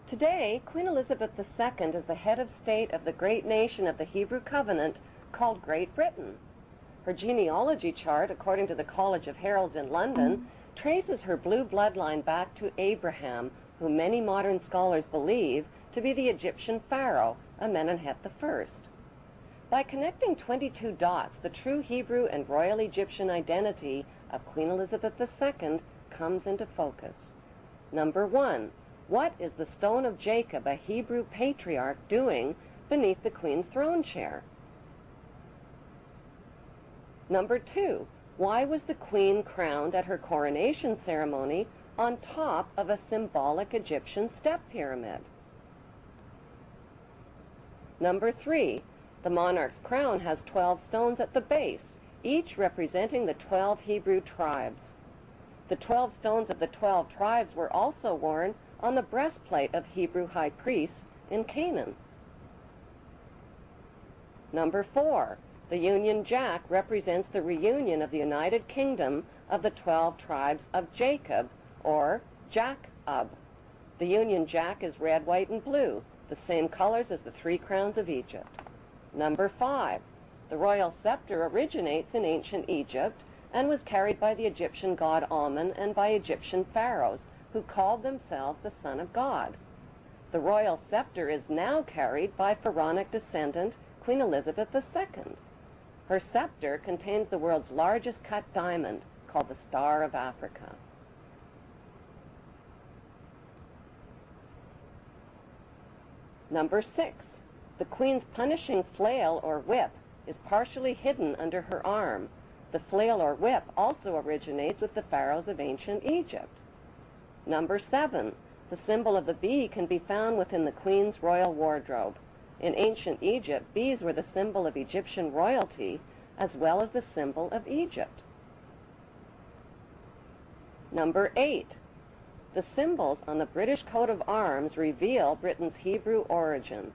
Today, Queen Elizabeth II is the head of state of the great nation of the Hebrew Covenant called Great Britain. Her genealogy chart, according to the College of Heralds in London, traces her blue bloodline back to Abraham, who many modern scholars believe to be the Egyptian pharaoh, Amenemhet I. By connecting 22 dots, the true Hebrew and royal Egyptian identity of Queen Elizabeth II comes into focus. Number 1. What is the stone of Jacob, a Hebrew patriarch, doing beneath the Queen's throne chair? Number 2. Why was the Queen crowned at her coronation ceremony on top of a symbolic Egyptian step pyramid? Number 3. The monarch's crown has 12 stones at the base, each representing the 12 Hebrew tribes. The 12 stones of the 12 tribes were also worn on the breastplate of Hebrew high priests in Canaan. Number 4. The Union Jack represents the reunion of the United Kingdom of the 12 tribes of Jacob, or Jacob. The Union Jack is red, white, and blue, the same colors as the 3 crowns of Egypt. Number 5. The royal scepter originates in ancient Egypt and was carried by the Egyptian god Amun and by Egyptian pharaohs, who called themselves the Son of God. The royal scepter is now carried by pharaonic descendant Queen Elizabeth II. Her scepter contains the world's largest cut diamond, called the Star of Africa. Number 6. The Queen's punishing flail or whip is partially hidden under her arm. The flail or whip also originates with the pharaohs of ancient Egypt. Number 7. The symbol of the bee can be found within the Queen's royal wardrobe. In ancient Egypt, bees were the symbol of Egyptian royalty as well as the symbol of Egypt. Number 8. The symbols on the British coat of arms reveal Britain's Hebrew origin.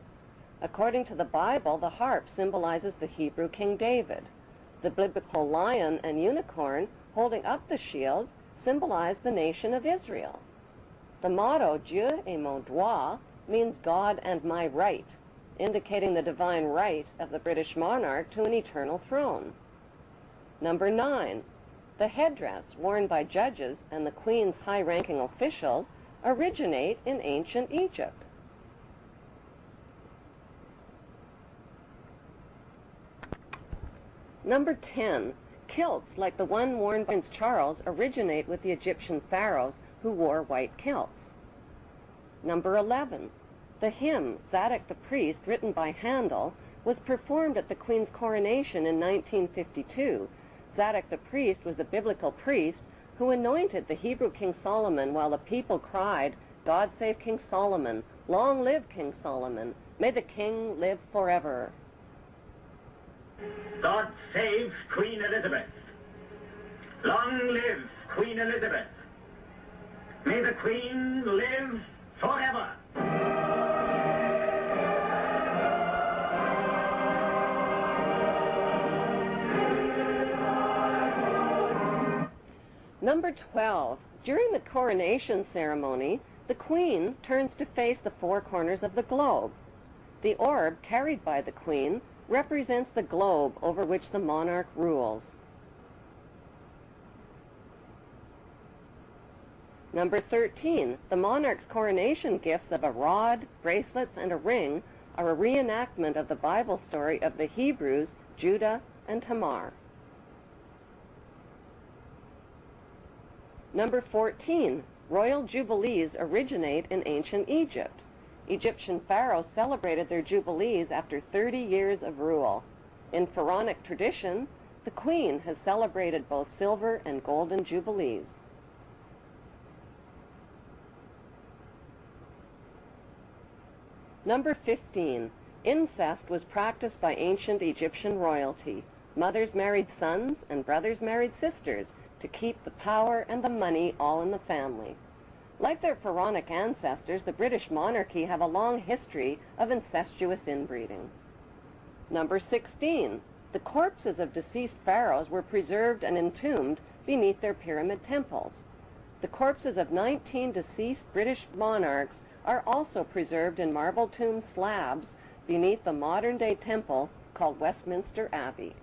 According to the Bible, the harp symbolizes the Hebrew King David. The biblical lion and unicorn holding up the shield symbolize the nation of Israel. The motto, Dieu et mon droit, means God and my right, indicating the divine right of the British monarch to an eternal throne. Number 9. The headdress worn by judges and the Queen's high-ranking officials originate in ancient Egypt. Number 10. Kilts like the one worn by Prince Charles originate with the Egyptian pharaohs who wore white kilts. Number 11. The hymn, Zadok the Priest, written by Handel, was performed at the Queen's coronation in 1952. Zadok the Priest was the biblical priest who anointed the Hebrew King Solomon while the people cried, "God save King Solomon! Long live King Solomon! May the king live forever!" God save Queen Elizabeth. Long live Queen Elizabeth. May the Queen live forever. Number 12. During the coronation ceremony, the Queen turns to face the 4 corners of the globe. The orb carried by the Queen represents the globe over which the monarch rules. Number 13. The monarch's coronation gifts of a rod, bracelets, and a ring are a reenactment of the Bible story of the Hebrews, Judah, and Tamar. Number 14. Royal jubilees originate in ancient Egypt. Egyptian pharaohs celebrated their jubilees after 30 years of rule. In pharaonic tradition, the Queen has celebrated both silver and golden jubilees. Number 15. Incest was practiced by ancient Egyptian royalty. Mothers married sons and brothers married sisters to keep the power and the money all in the family. Like their pharaonic ancestors, the British monarchy have a long history of incestuous inbreeding. Number 16. The corpses of deceased pharaohs were preserved and entombed beneath their pyramid temples. The corpses of 19 deceased British monarchs are also preserved in marble tomb slabs beneath the modern-day temple called Westminster Abbey.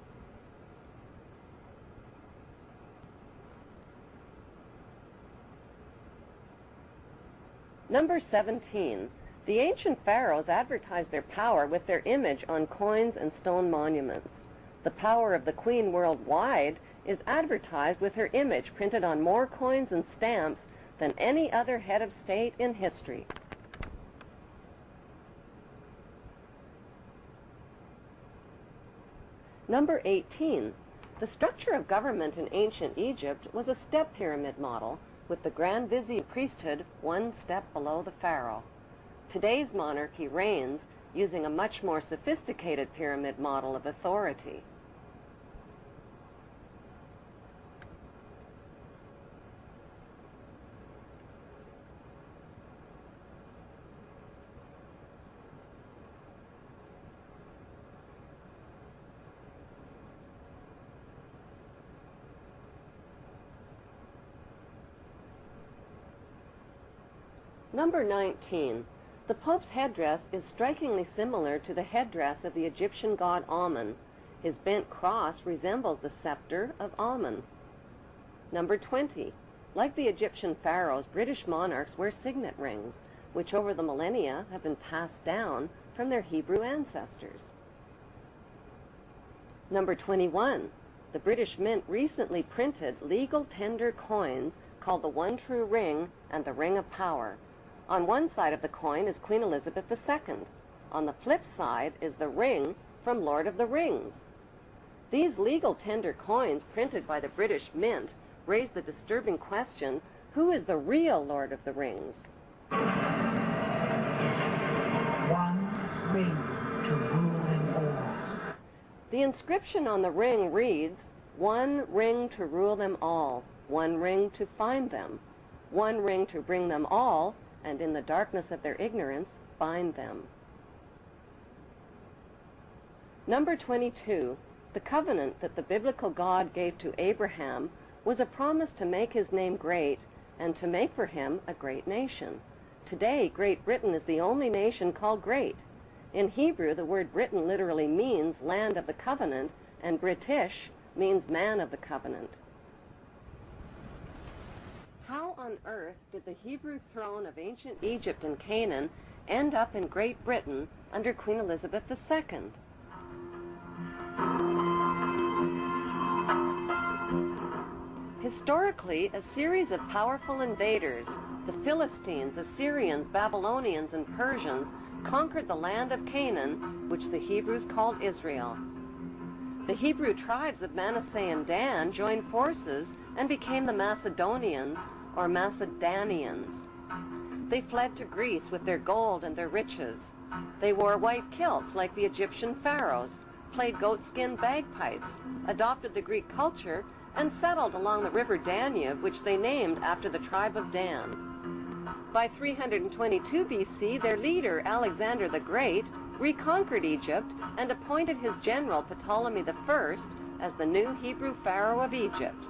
Number 17. The ancient pharaohs advertised their power with their image on coins and stone monuments. The power of the queen worldwide is advertised with her image printed on more coins and stamps than any other head of state in history. Number 18. The structure of government in ancient Egypt was a step pyramid model, with the Grand Vizier priesthood one step below the pharaoh. Today's monarchy reigns using a much more sophisticated pyramid model of authority. Number 19. The Pope's headdress is strikingly similar to the headdress of the Egyptian god Amun. His bent cross resembles the scepter of Amun. Number 20. Like the Egyptian pharaohs, British monarchs wear signet rings, which over the millennia have been passed down from their Hebrew ancestors. Number 21. The British Mint recently printed legal tender coins called the One True Ring and the Ring of Power. On one side of the coin is Queen Elizabeth II. On the flip side is the ring from Lord of the Rings. These legal tender coins printed by the British Mint raise the disturbing question, who is the real Lord of the Rings? One ring to rule them all. The inscription on the ring reads, "One ring to rule them all, one ring to find them, one ring to bring them all, and in the darkness of their ignorance bind them." Number 22. The covenant that the biblical God gave to Abraham was a promise to make his name great and to make for him a great nation. Today, Great Britain is the only nation called great. In Hebrew, the word Britain literally means land of the covenant, and British means man of the covenant. How on earth did the Hebrew throne of ancient Egypt and Canaan end up in Great Britain under Queen Elizabeth II? Historically, a series of powerful invaders, the Philistines, Assyrians, Babylonians, and Persians, conquered the land of Canaan, which the Hebrews called Israel. The Hebrew tribes of Manasseh and Dan joined forces and became the Macedonians, or Macedonians. They fled to Greece with their gold and their riches. They wore white kilts like the Egyptian pharaohs, played goatskin bagpipes, adopted the Greek culture, and settled along the river Danube, which they named after the tribe of Dan. By 322 BC, their leader, Alexander the Great, reconquered Egypt and appointed his general, Ptolemy I, as the new Hebrew pharaoh of Egypt.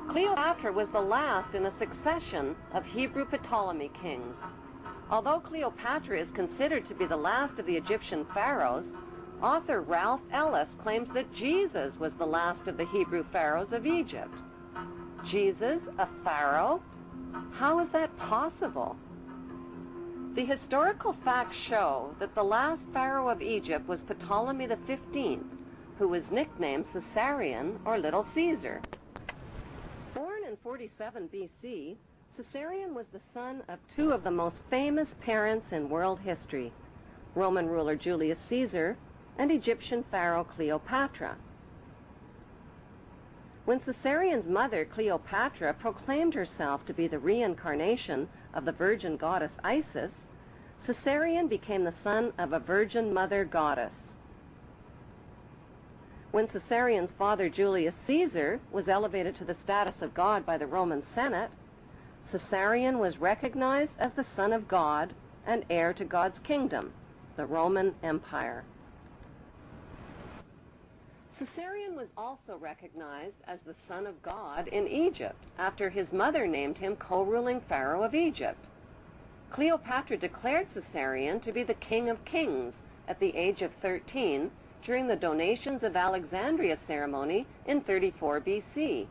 Cleopatra was the last in a succession of Hebrew Ptolemy kings. Although Cleopatra is considered to be the last of the Egyptian pharaohs, author Ralph Ellis claims that Jesus was the last of the Hebrew pharaohs of Egypt. Jesus, a pharaoh? How is that possible? The historical facts show that the last pharaoh of Egypt was Ptolemy XV, who was nicknamed Caesarion or Little Caesar. Born in 47 BC, Caesarion was the son of two of the most famous parents in world history, Roman ruler Julius Caesar and Egyptian pharaoh Cleopatra. When Caesarion's mother, Cleopatra, proclaimed herself to be the reincarnation of the virgin goddess Isis, Caesarion became the son of a virgin mother goddess. When Caesarion's father, Julius Caesar, was elevated to the status of God by the Roman Senate, Caesarion was recognized as the son of God and heir to God's kingdom, the Roman Empire. Caesarion was also recognized as the son of God in Egypt, after his mother named him co-ruling pharaoh of Egypt. Cleopatra declared Caesarion to be the king of kings at the age of 13 during the donations of Alexandria ceremony in 34 BC.